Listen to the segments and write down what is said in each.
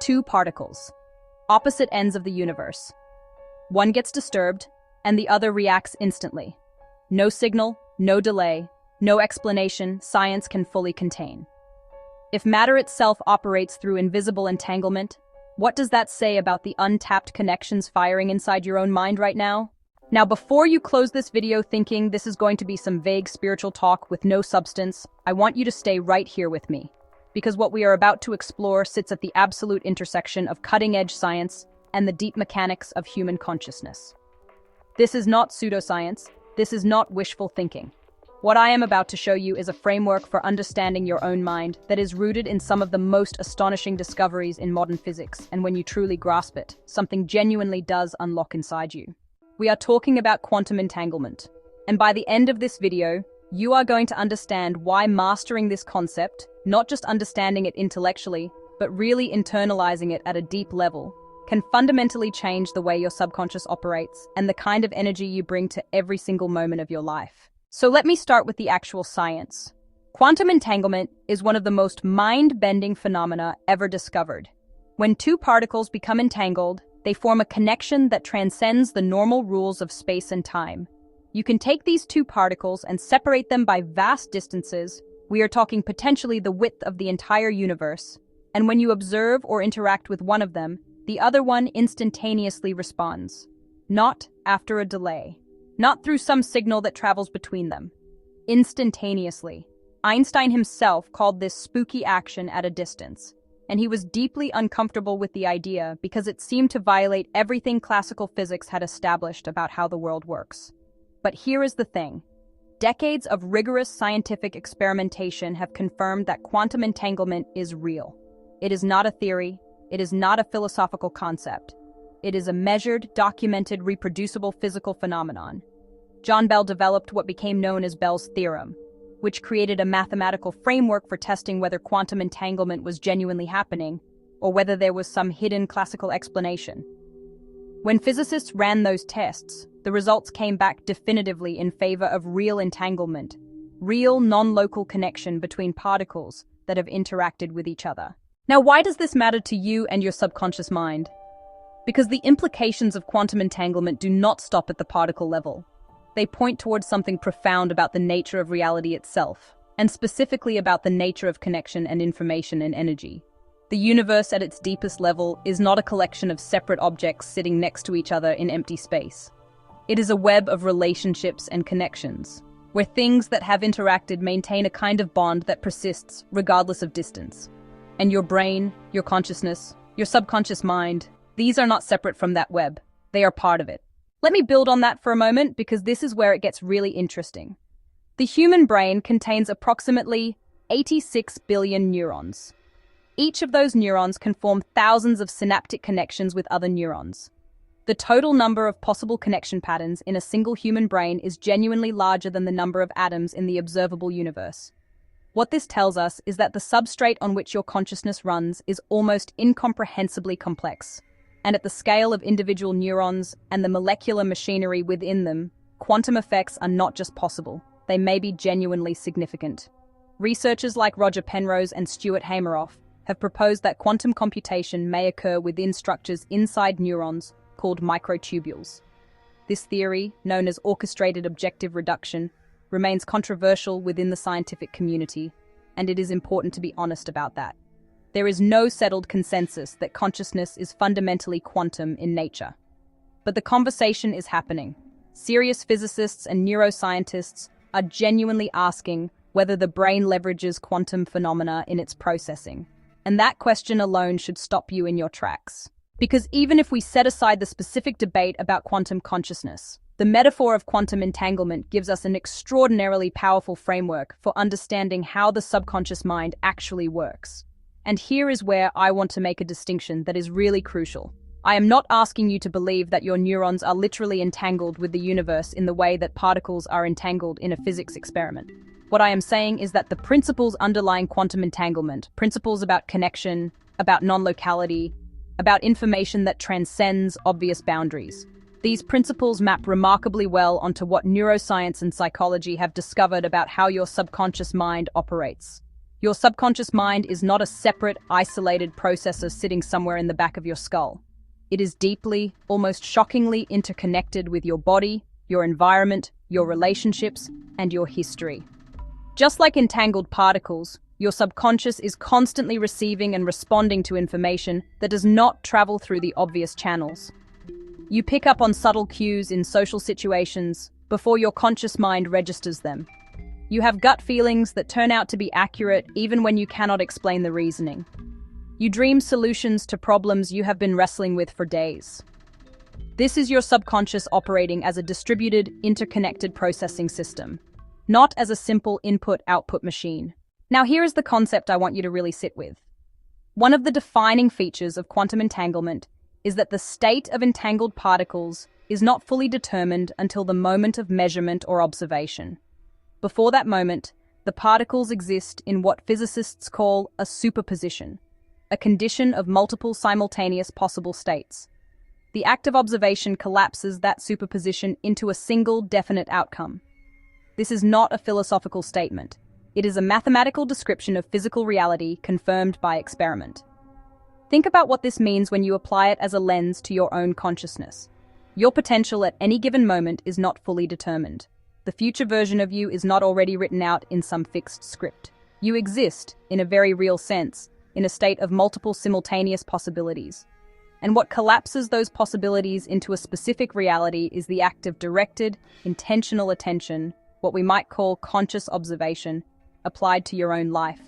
Two particles, opposite ends of the universe. One gets disturbed, and the other reacts instantly. No signal, no delay, no explanation science can fully contain. If matter itself operates through invisible entanglement, what does that say about the untapped connections firing inside your own mind right now? Now, before you close this video thinking this is going to be some vague spiritual talk with no substance, I want you to stay right here with me, because what we are about to explore sits at the absolute intersection of cutting-edge science and the deep mechanics of human consciousness. This is not pseudoscience. This is not wishful thinking. What I am about to show you is a framework for understanding your own mind that is rooted in some of the most astonishing discoveries in modern physics, and when you truly grasp it, something genuinely does unlock inside you. We are talking about quantum entanglement, and by the end of this video, you are going to understand why mastering this concept, not just understanding it intellectually, but really internalizing it at a deep level, can fundamentally change the way your subconscious operates and the kind of energy you bring to every single moment of your life. So let me start with the actual science. Quantum entanglement is one of the most mind-bending phenomena ever discovered. When two particles become entangled, they form a connection that transcends the normal rules of space and time. You can take these two particles and separate them by vast distances. We are talking potentially the width of the entire universe. And when you observe or interact with one of them, the other one instantaneously responds. Not after a delay. Not through some signal that travels between them. Instantaneously. Einstein himself called this spooky action at a distance, and he was deeply uncomfortable with the idea because it seemed to violate everything classical physics had established about how the world works. But here is the thing. Decades of rigorous scientific experimentation have confirmed that quantum entanglement is real. It is not a theory. It is not a philosophical concept. It is a measured, documented, reproducible physical phenomenon. John Bell developed what became known as Bell's theorem, which created a mathematical framework for testing whether quantum entanglement was genuinely happening, or whether there was some hidden classical explanation. When physicists ran those tests, the results came back definitively in favor of real entanglement, real non-local connection between particles that have interacted with each other. Now, why does this matter to you and your subconscious mind? Because the implications of quantum entanglement do not stop at the particle level. They point towards something profound about the nature of reality itself, and specifically about the nature of connection and information and energy. The universe at its deepest level is not a collection of separate objects sitting next to each other in empty space. It is a web of relationships and connections, where things that have interacted maintain a kind of bond that persists regardless of distance. And your brain, your consciousness, your subconscious mind, these are not separate from that web. They are part of it. Let me build on that for a moment because this is where it gets really interesting. The human brain contains approximately 86 billion neurons. Each of those neurons can form thousands of synaptic connections with other neurons. The total number of possible connection patterns in a single human brain is genuinely larger than the number of atoms in the observable universe. What this tells us is that the substrate on which your consciousness runs is almost incomprehensibly complex. And at the scale of individual neurons and the molecular machinery within them, quantum effects are not just possible, they may be genuinely significant. Researchers like Roger Penrose and Stuart Hameroff have proposed that quantum computation may occur within structures inside neurons called microtubules. This theory, known as orchestrated objective reduction, remains controversial within the scientific community, and it is important to be honest about that. There is no settled consensus that consciousness is fundamentally quantum in nature. But the conversation is happening. Serious physicists and neuroscientists are genuinely asking whether the brain leverages quantum phenomena in its processing. And that question alone should stop you in your tracks. Because even if we set aside the specific debate about quantum consciousness, the metaphor of quantum entanglement gives us an extraordinarily powerful framework for understanding how the subconscious mind actually works. And here is where I want to make a distinction that is really crucial. I am not asking you to believe that your neurons are literally entangled with the universe in the way that particles are entangled in a physics experiment. What I am saying is that the principles underlying quantum entanglement, principles about connection, about non-locality, about information that transcends obvious boundaries, these principles map remarkably well onto what neuroscience and psychology have discovered about how your subconscious mind operates. Your subconscious mind is not a separate, isolated processor sitting somewhere in the back of your skull. It is deeply, almost shockingly interconnected with your body, your environment, your relationships, and your history. Just like entangled particles, your subconscious is constantly receiving and responding to information that does not travel through the obvious channels. You pick up on subtle cues in social situations before your conscious mind registers them. You have gut feelings that turn out to be accurate even when you cannot explain the reasoning. You dream solutions to problems you have been wrestling with for days. This is your subconscious operating as a distributed, interconnected processing system, not as a simple input-output machine. Now here is the concept I want you to really sit with. One of the defining features of quantum entanglement is that the state of entangled particles is not fully determined until the moment of measurement or observation. Before that moment, the particles exist in what physicists call a superposition, a condition of multiple simultaneous possible states. The act of observation collapses that superposition into a single definite outcome. This is not a philosophical statement. It is a mathematical description of physical reality confirmed by experiment. Think about what this means when you apply it as a lens to your own consciousness. Your potential at any given moment is not fully determined. The future version of you is not already written out in some fixed script. You exist, in a very real sense, in a state of multiple simultaneous possibilities. And what collapses those possibilities into a specific reality is the act of directed, intentional attention, what we might call conscious observation, applied to your own life.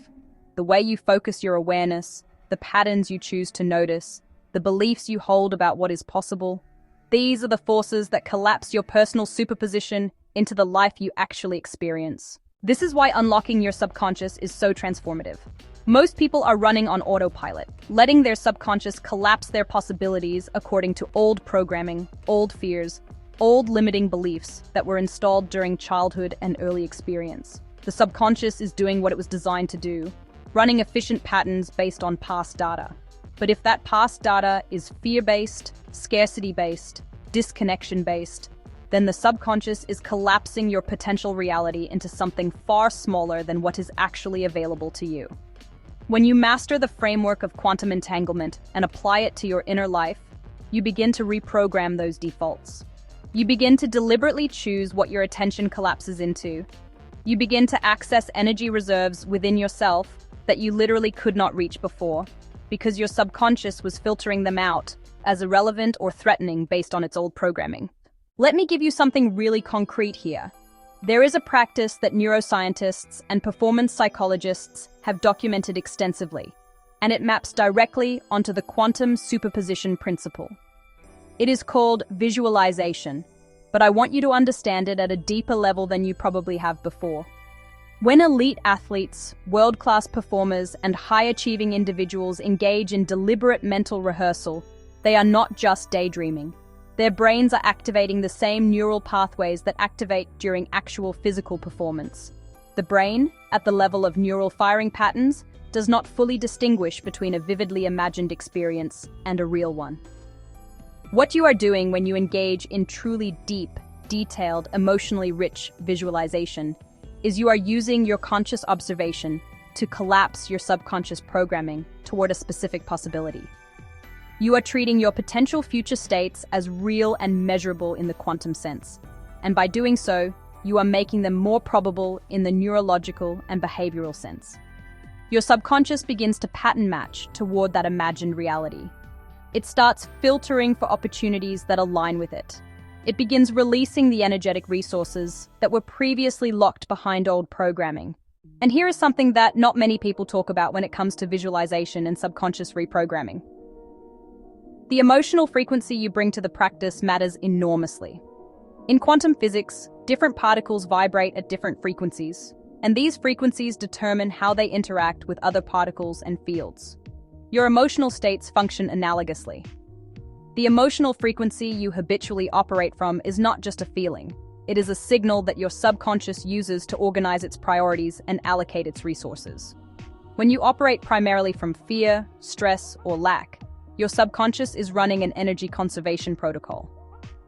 The way you focus your awareness, the patterns you choose to notice, the beliefs you hold about what is possible. These are the forces that collapse your personal superposition into the life you actually experience. This is why unlocking your subconscious is so transformative. Most people are running on autopilot, letting their subconscious collapse their possibilities according to old programming, old fears, old limiting beliefs that were installed during childhood and early experience. The subconscious is doing what it was designed to do, running efficient patterns based on past data. But if that past data is fear-based, scarcity-based, disconnection-based, then the subconscious is collapsing your potential reality into something far smaller than what is actually available to you. When you master the framework of quantum entanglement and apply it to your inner life, you begin to reprogram those defaults. You begin to deliberately choose what your attention collapses into. You begin to access energy reserves within yourself that you literally could not reach before, because your subconscious was filtering them out as irrelevant or threatening based on its old programming. Let me give you something really concrete here. There is a practice that neuroscientists and performance psychologists have documented extensively, and it maps directly onto the quantum superposition principle. It is called visualization, but I want you to understand it at a deeper level than you probably have before. When elite athletes, world-class performers, and high-achieving individuals engage in deliberate mental rehearsal, they are not just daydreaming. Their brains are activating the same neural pathways that activate during actual physical performance. The brain, at the level of neural firing patterns, does not fully distinguish between a vividly imagined experience and a real one. What you are doing when you engage in truly deep, detailed, emotionally rich visualization is you are using your conscious observation to collapse your subconscious programming toward a specific possibility. You are treating your potential future states as real and measurable in the quantum sense, and by doing so, you are making them more probable in the neurological and behavioral sense. Your subconscious begins to pattern match toward that imagined reality. It starts filtering for opportunities that align with it. It begins releasing the energetic resources that were previously locked behind old programming. And here is something that not many people talk about when it comes to visualization and subconscious reprogramming. The emotional frequency you bring to the practice matters enormously. In quantum physics, different particles vibrate at different frequencies, and these frequencies determine how they interact with other particles and fields. Your emotional states function analogously. The emotional frequency you habitually operate from is not just a feeling. It is a signal that your subconscious uses to organize its priorities and allocate its resources. When you operate primarily from fear, stress, or lack, your subconscious is running an energy conservation protocol.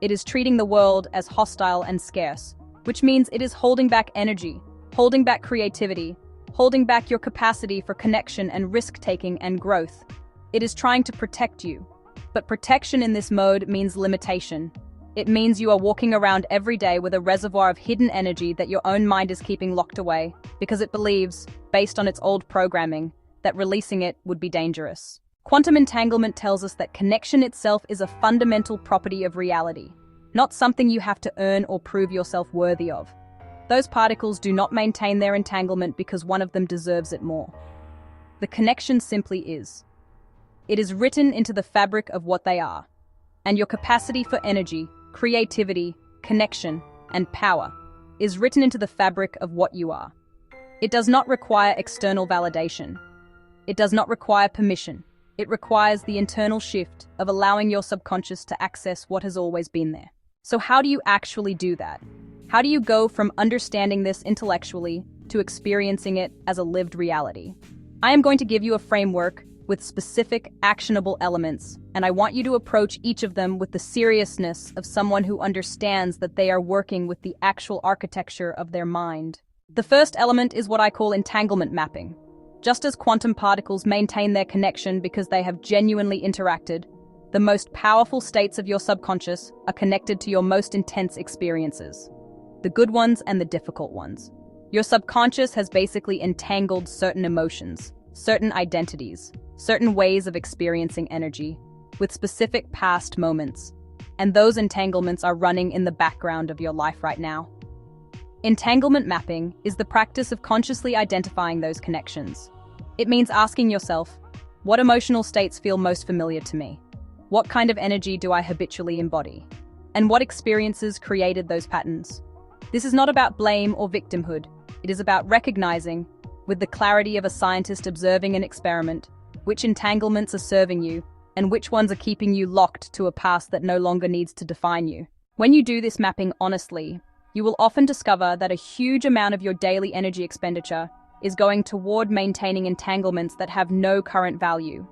It is treating the world as hostile and scarce, which means it is holding back energy, holding back creativity, holding back your capacity for connection and risk-taking and growth. It is trying to protect you. But protection in this mode means limitation. It means you are walking around every day with a reservoir of hidden energy that your own mind is keeping locked away because it believes, based on its old programming, that releasing it would be dangerous. Quantum entanglement tells us that connection itself is a fundamental property of reality, not something you have to earn or prove yourself worthy of. Those particles do not maintain their entanglement because one of them deserves it more. The connection simply is. It is written into the fabric of what they are, and your capacity for energy, creativity, connection, and power is written into the fabric of what you are. It does not require external validation. It does not require permission. It requires the internal shift of allowing your subconscious to access what has always been there. So how do you actually do that? How do you go from understanding this intellectually to experiencing it as a lived reality? I am going to give you a framework with specific, actionable elements, and I want you to approach each of them with the seriousness of someone who understands that they are working with the actual architecture of their mind. The first element is what I call entanglement mapping. Just as quantum particles maintain their connection because they have genuinely interacted, the most powerful states of your subconscious are connected to your most intense experiences, the good ones and the difficult ones. Your subconscious has basically entangled certain emotions, certain identities, certain ways of experiencing energy, with specific past moments, and those entanglements are running in the background of your life right now. Entanglement mapping is the practice of consciously identifying those connections. It means asking yourself, what emotional states feel most familiar to me? What kind of energy do I habitually embody? And what experiences created those patterns? This is not about blame or victimhood. It is about recognizing, with the clarity of a scientist observing an experiment, which entanglements are serving you and which ones are keeping you locked to a past that no longer needs to define you. When you do this mapping honestly, you will often discover that a huge amount of your daily energy expenditure is going toward maintaining entanglements that have no current value.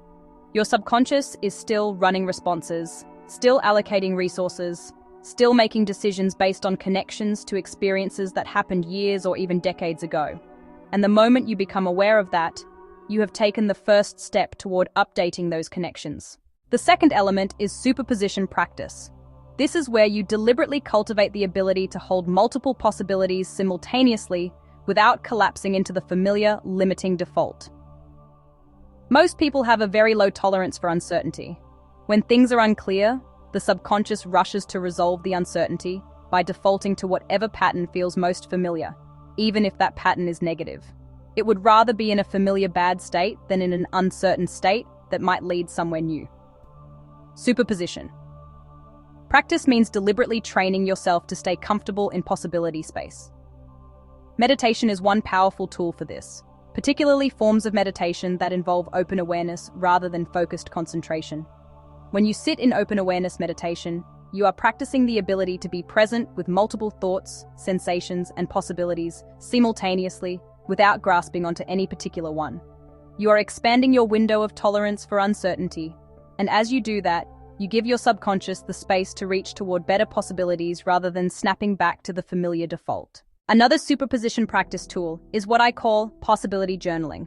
Your subconscious is still running responses, still allocating resources, still making decisions based on connections to experiences that happened years or even decades ago. And the moment you become aware of that, you have taken the first step toward updating those connections. The second element is superposition practice. This is where you deliberately cultivate the ability to hold multiple possibilities simultaneously without collapsing into the familiar, limiting default. Most people have a very low tolerance for uncertainty. When things are unclear, the subconscious rushes to resolve the uncertainty by defaulting to whatever pattern feels most familiar, even if that pattern is negative. It would rather be in a familiar bad state than in an uncertain state that might lead somewhere new. Superposition. Practice means deliberately training yourself to stay comfortable in possibility space. Meditation is one powerful tool for this, particularly forms of meditation that involve open awareness rather than focused concentration. When you sit in open awareness meditation, you are practicing the ability to be present with multiple thoughts, sensations, and possibilities simultaneously without grasping onto any particular one. You are expanding your window of tolerance for uncertainty, and as you do that, you give your subconscious the space to reach toward better possibilities rather than snapping back to the familiar default. Another superposition practice tool is what I call possibility journaling.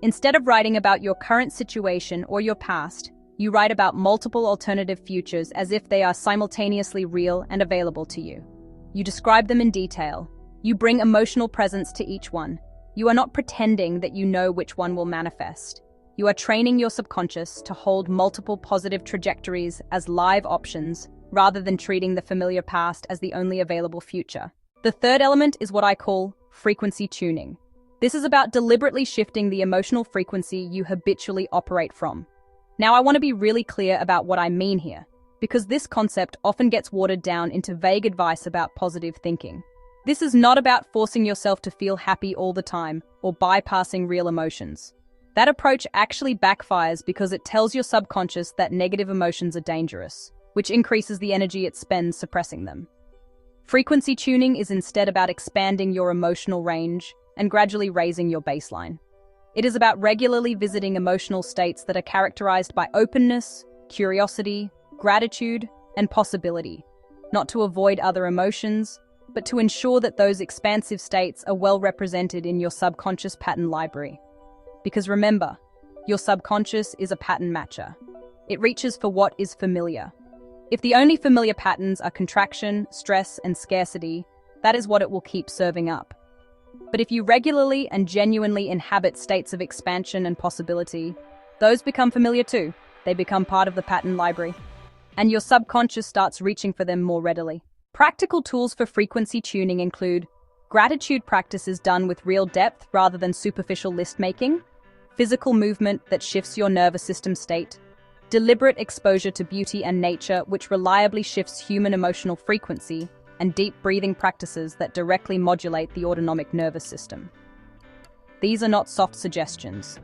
Instead of writing about your current situation or your past, you write about multiple alternative futures as if they are simultaneously real and available to you. You describe them in detail. You bring emotional presence to each one. You are not pretending that you know which one will manifest. You are training your subconscious to hold multiple positive trajectories as live options, rather than treating the familiar past as the only available future. The third element is what I call frequency tuning. This is about deliberately shifting the emotional frequency you habitually operate from. Now, I want to be really clear about what I mean here, because this concept often gets watered down into vague advice about positive thinking. This is not about forcing yourself to feel happy all the time or bypassing real emotions. That approach actually backfires because it tells your subconscious that negative emotions are dangerous, which increases the energy it spends suppressing them. Frequency tuning is instead about expanding your emotional range and gradually raising your baseline. It is about regularly visiting emotional states that are characterized by openness, curiosity, gratitude, and possibility, not to avoid other emotions, but to ensure that those expansive states are well represented in your subconscious pattern library. Because remember, your subconscious is a pattern matcher. It reaches for what is familiar. If the only familiar patterns are contraction, stress, and scarcity, that is what it will keep serving up. But if you regularly and genuinely inhabit states of expansion and possibility, those become familiar too. They become part of the pattern library. And your subconscious starts reaching for them more readily. Practical tools for frequency tuning include gratitude practices done with real depth rather than superficial list-making, physical movement that shifts your nervous system state, deliberate exposure to beauty and nature which reliably shifts human emotional frequency, and deep breathing practices that directly modulate the autonomic nervous system. These are not soft suggestions.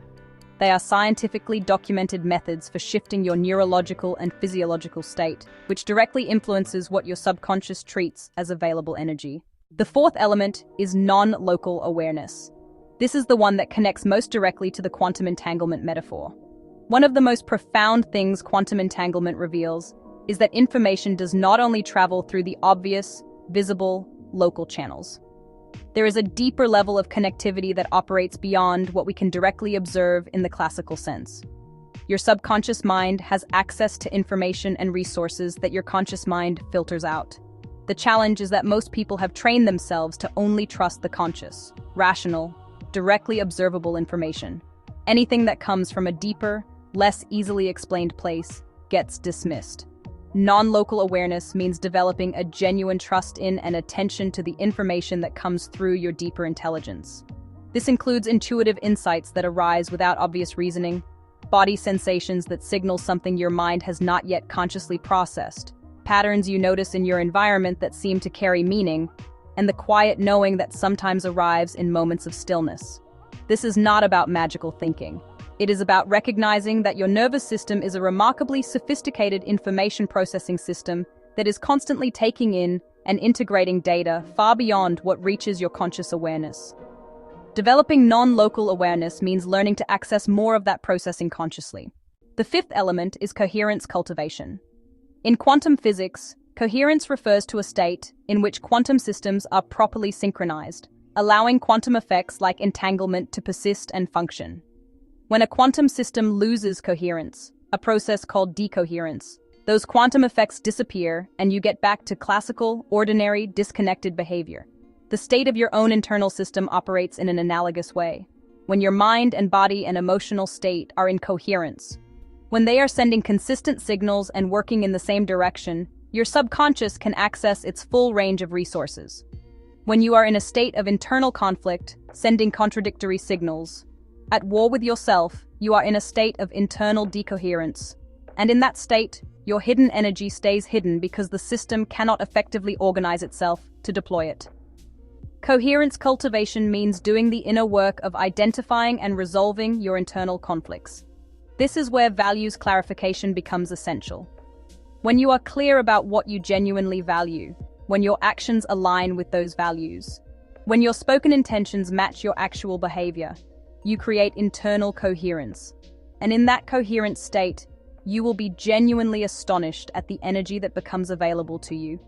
They are scientifically documented methods for shifting your neurological and physiological state, which directly influences what your subconscious treats as available energy. The fourth element is non-local awareness. This is the one that connects most directly to the quantum entanglement metaphor. One of the most profound things quantum entanglement reveals is that information does not only travel through the obvious, visible, local channels. There is a deeper level of connectivity that operates beyond what we can directly observe in the classical sense. Your subconscious mind has access to information and resources that your conscious mind filters out. The challenge is that most people have trained themselves to only trust the conscious, rational, directly observable information. Anything that comes from a deeper, less easily explained place gets dismissed. Non-local awareness means developing a genuine trust in and attention to the information that comes through your deeper intelligence. This includes intuitive insights that arise without obvious reasoning, body sensations that signal something your mind has not yet consciously processed, patterns you notice in your environment that seem to carry meaning, and the quiet knowing that sometimes arrives in moments of stillness. This is not about magical thinking. It is about recognizing that your nervous system is a remarkably sophisticated information processing system that is constantly taking in and integrating data far beyond what reaches your conscious awareness. Developing non-local awareness means learning to access more of that processing consciously. The fifth element is coherence cultivation. In quantum physics, coherence refers to a state in which quantum systems are properly synchronized, allowing quantum effects like entanglement to persist and function. When a quantum system loses coherence, a process called decoherence, those quantum effects disappear and you get back to classical, ordinary, disconnected behavior. The state of your own internal system operates in an analogous way. When your mind and body and emotional state are in coherence, when they are sending consistent signals and working in the same direction, your subconscious can access its full range of resources. When you are in a state of internal conflict, sending contradictory signals, at war with yourself, you are in a state of internal decoherence. And in that state, your hidden energy stays hidden because the system cannot effectively organize itself to deploy it. Coherence cultivation means doing the inner work of identifying and resolving your internal conflicts. This is where values clarification becomes essential. When you are clear about what you genuinely value, when your actions align with those values, when your spoken intentions match your actual behavior, you create internal coherence. And in that coherent state, you will be genuinely astonished at the energy that becomes available to you.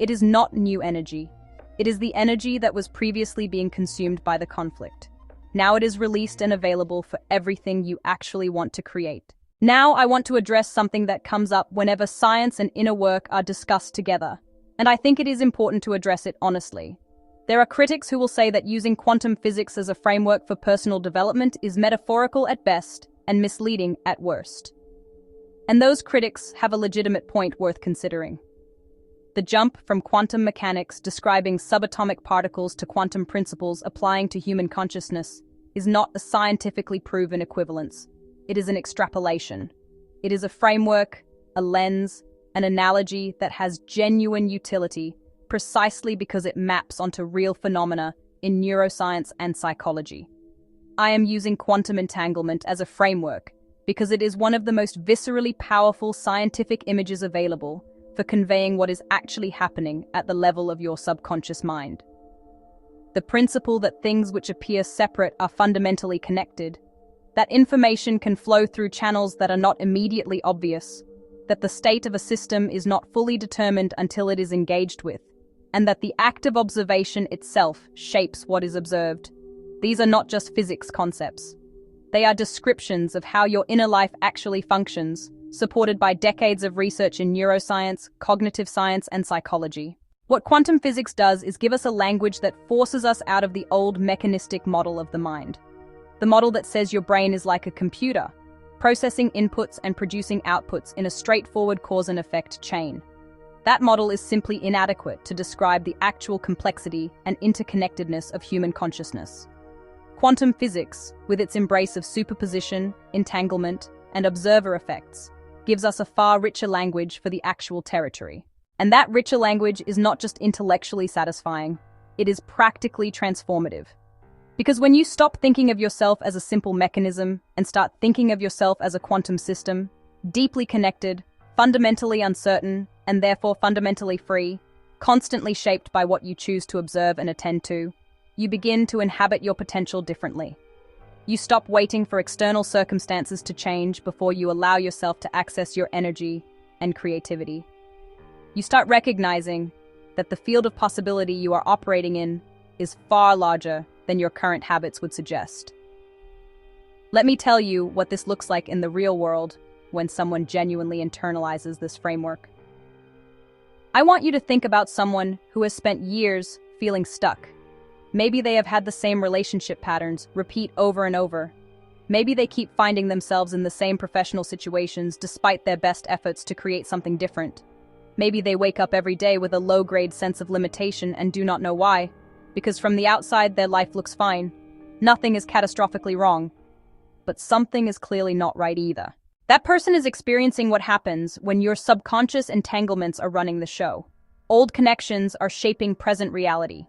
It is not new energy. It is the energy that was previously being consumed by the conflict. Now it is released and available for everything you actually want to create. Now I want to address something that comes up whenever science and inner work are discussed together, and I think it is important to address it honestly. There are critics who will say that using quantum physics as a framework for personal development is metaphorical at best and misleading at worst. And those critics have a legitimate point worth considering. The jump from quantum mechanics describing subatomic particles to quantum principles applying to human consciousness is not a scientifically proven equivalence. It is an extrapolation. It is a framework, a lens, an analogy that has genuine utility precisely because it maps onto real phenomena in neuroscience and psychology. I am using quantum entanglement as a framework because it is one of the most viscerally powerful scientific images available for conveying what is actually happening at the level of your subconscious mind. The principle that things which appear separate are fundamentally connected, that information can flow through channels that are not immediately obvious, that the state of a system is not fully determined until it is engaged with, and that the act of observation itself shapes what is observed. These are not just physics concepts. They are descriptions of how your inner life actually functions, supported by decades of research in neuroscience, cognitive science, and psychology. What quantum physics does is give us a language that forces us out of the old mechanistic model of the mind. The model that says your brain is like a computer, processing inputs and producing outputs in a straightforward cause and effect chain. That model is simply inadequate to describe the actual complexity and interconnectedness of human consciousness. Quantum physics, with its embrace of superposition, entanglement, and observer effects, gives us a far richer language for the actual territory. And that richer language is not just intellectually satisfying, it is practically transformative. Because when you stop thinking of yourself as a simple mechanism and start thinking of yourself as a quantum system, deeply connected, fundamentally uncertain, and therefore fundamentally free, constantly shaped by what you choose to observe and attend to, you begin to inhabit your potential differently. You stop waiting for external circumstances to change before you allow yourself to access your energy and creativity. You start recognizing that the field of possibility you are operating in is far larger than your current habits would suggest. Let me tell you what this looks like in the real world when someone genuinely internalizes this framework. I want you to think about someone who has spent years feeling stuck. Maybe they have had the same relationship patterns repeat over and over. Maybe they keep finding themselves in the same professional situations despite their best efforts to create something different. Maybe they wake up every day with a low-grade sense of limitation and do not know why, because from the outside their life looks fine. Nothing is catastrophically wrong. But something is clearly not right either. That person is experiencing what happens when your subconscious entanglements are running the show. Old connections are shaping present reality.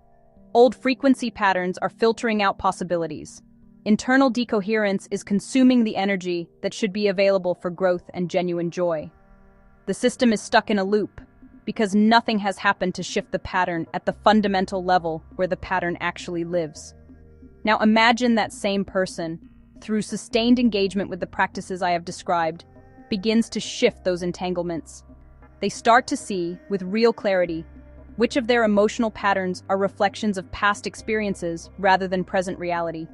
Old frequency patterns are filtering out possibilities. Internal decoherence is consuming the energy that should be available for growth and genuine joy. The system is stuck in a loop because nothing has happened to shift the pattern at the fundamental level where the pattern actually lives. Now imagine that same person, through sustained engagement with the practices I have described, begins to shift those entanglements. They start to see, with real clarity, which of their emotional patterns are reflections of past experiences rather than present reality.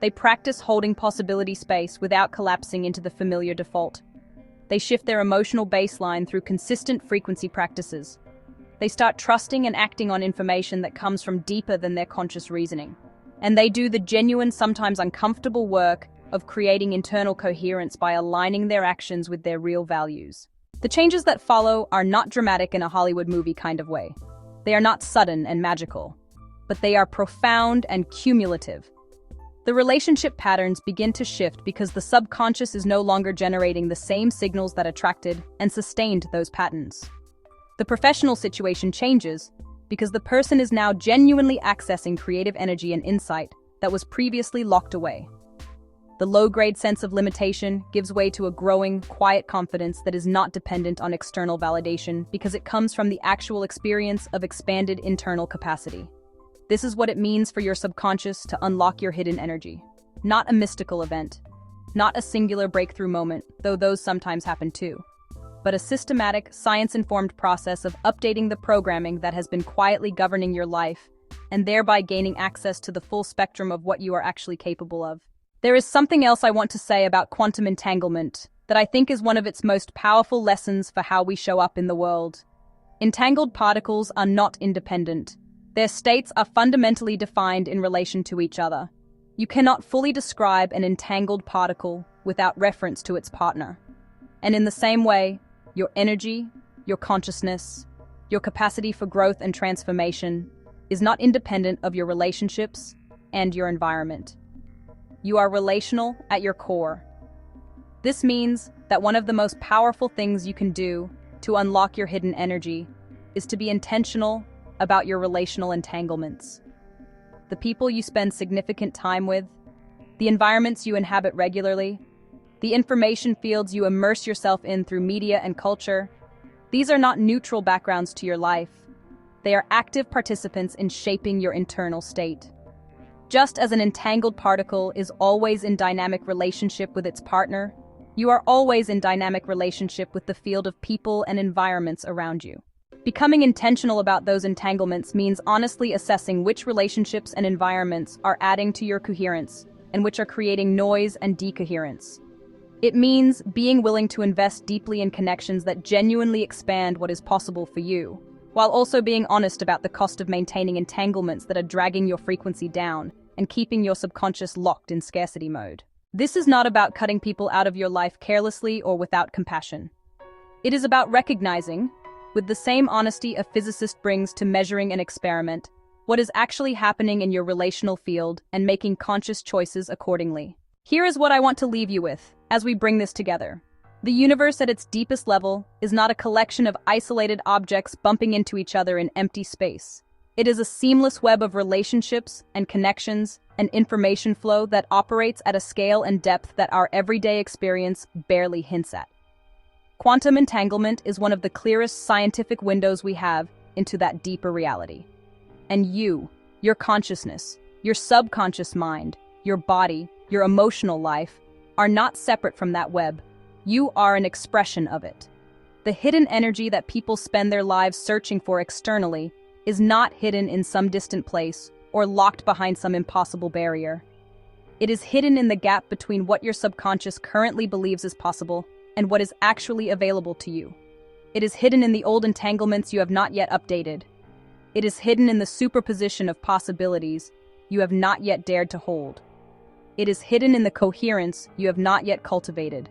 They practice holding possibility space without collapsing into the familiar default. They shift their emotional baseline through consistent frequency practices. They start trusting and acting on information that comes from deeper than their conscious reasoning. And they do the genuine, sometimes uncomfortable work of creating internal coherence by aligning their actions with their real values. The changes that follow are not dramatic in a Hollywood movie kind of way. They are not sudden and magical, but they are profound and cumulative. The relationship patterns begin to shift because the subconscious is no longer generating the same signals that attracted and sustained those patterns. The professional situation changes because the person is now genuinely accessing creative energy and insight that was previously locked away. The low-grade sense of limitation gives way to a growing, quiet confidence that is not dependent on external validation because it comes from the actual experience of expanded internal capacity. This is what it means for your subconscious to unlock your hidden energy. Not a mystical event, not a singular breakthrough moment, though those sometimes happen too, but a systematic, science-informed process of updating the programming that has been quietly governing your life and thereby gaining access to the full spectrum of what you are actually capable of. There is something else I want to say about quantum entanglement that I think is one of its most powerful lessons for how we show up in the world. Entangled particles are not independent. Their states are fundamentally defined in relation to each other. You cannot fully describe an entangled particle without reference to its partner. And in the same way, your energy, your consciousness, your capacity for growth and transformation is not independent of your relationships and your environment. You are relational at your core. This means that one of the most powerful things you can do to unlock your hidden energy is to be intentional about your relational entanglements. The people you spend significant time with, the environments you inhabit regularly, the information fields you immerse yourself in through media and culture, these are not neutral backgrounds to your life. They are active participants in shaping your internal state. Just as an entangled particle is always in dynamic relationship with its partner, you are always in dynamic relationship with the field of people and environments around you. Becoming intentional about those entanglements means honestly assessing which relationships and environments are adding to your coherence and which are creating noise and decoherence. It means being willing to invest deeply in connections that genuinely expand what is possible for you, while also being honest about the cost of maintaining entanglements that are dragging your frequency down and keeping your subconscious locked in scarcity mode. This is not about cutting people out of your life carelessly or without compassion. It is about recognizing, with the same honesty a physicist brings to measuring an experiment, what is actually happening in your relational field and making conscious choices accordingly. Here is what I want to leave you with as we bring this together. The universe at its deepest level is not a collection of isolated objects bumping into each other in empty space. It is a seamless web of relationships and connections and information flow that operates at a scale and depth that our everyday experience barely hints at. Quantum entanglement is one of the clearest scientific windows we have into that deeper reality. And you, your consciousness, your subconscious mind, your body, your emotional life, are not separate from that web. You are an expression of it. The hidden energy that people spend their lives searching for externally is not hidden in some distant place or locked behind some impossible barrier. It is hidden in the gap between what your subconscious currently believes is possible and what is actually available to you. It is hidden in the old entanglements you have not yet updated. It is hidden in the superposition of possibilities you have not yet dared to hold. It is hidden in the coherence you have not yet cultivated.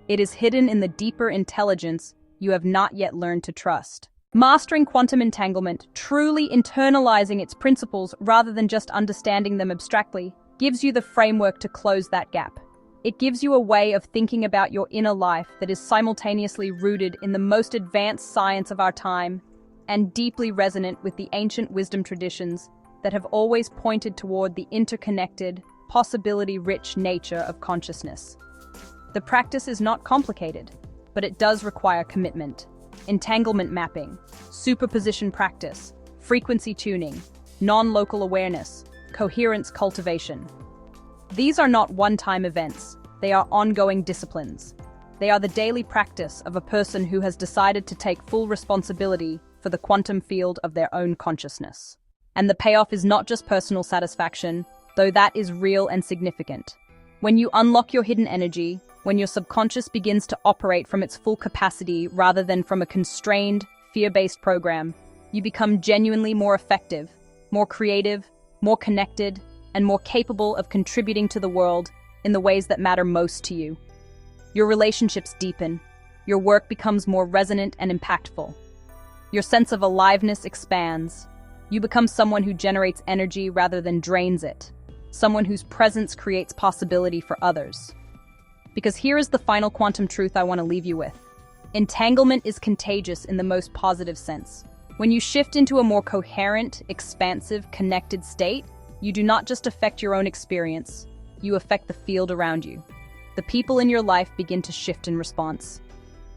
It is hidden in the deeper intelligence you have not yet learned to trust. Mastering quantum entanglement, truly internalizing its principles rather than just understanding them abstractly, gives you the framework to close that gap. It gives you a way of thinking about your inner life that is simultaneously rooted in the most advanced science of our time and deeply resonant with the ancient wisdom traditions that have always pointed toward the interconnected, possibility-rich nature of consciousness. The practice is not complicated, but it does require commitment. Entanglement mapping, superposition practice, frequency tuning, non-local awareness, coherence cultivation. These are not one-time events, they are ongoing disciplines. They are the daily practice of a person who has decided to take full responsibility for the quantum field of their own consciousness. And the payoff is not just personal satisfaction, though that is real and significant. When you unlock your hidden energy, when your subconscious begins to operate from its full capacity rather than from a constrained, fear-based program, you become genuinely more effective, more creative, more connected, and more capable of contributing to the world in the ways that matter most to you. Your relationships deepen. Your work becomes more resonant and impactful. Your sense of aliveness expands. You become someone who generates energy rather than drains it. Someone whose presence creates possibility for others. Because here is the final quantum truth I want to leave you with. Entanglement is contagious in the most positive sense. When you shift into a more coherent, expansive, connected state, you do not just affect your own experience, you affect the field around you. The people in your life begin to shift in response.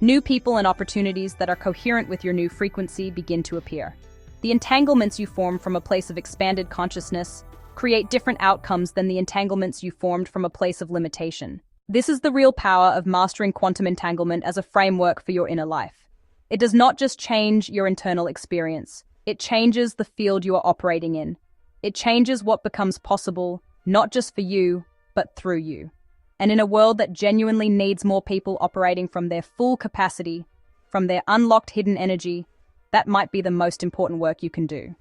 New people and opportunities that are coherent with your new frequency begin to appear. The entanglements you form from a place of expanded consciousness create different outcomes than the entanglements you formed from a place of limitation. This is the real power of mastering quantum entanglement as a framework for your inner life. It does not just change your internal experience, it changes the field you are operating in. It changes what becomes possible, not just for you, but through you. And in a world that genuinely needs more people operating from their full capacity, from their unlocked hidden energy, that might be the most important work you can do.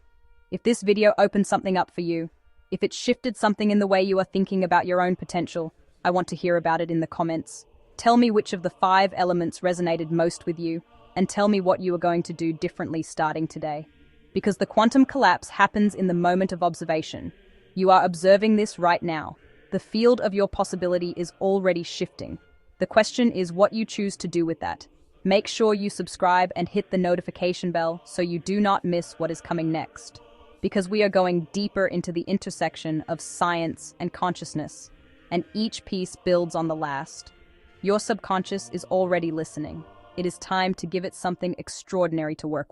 If this video opened something up for you, if it shifted something in the way you are thinking about your own potential, I want to hear about it in the comments. Tell me which of the 5 elements resonated most with you, and tell me what you are going to do differently starting today. Because the quantum collapse happens in the moment of observation. You are observing this right now. The field of your possibility is already shifting. The question is what you choose to do with that. Make sure you subscribe and hit the notification bell so you do not miss what is coming next. Because we are going deeper into the intersection of science and consciousness, and each piece builds on the last. Your subconscious is already listening. It is time to give it something extraordinary to work with.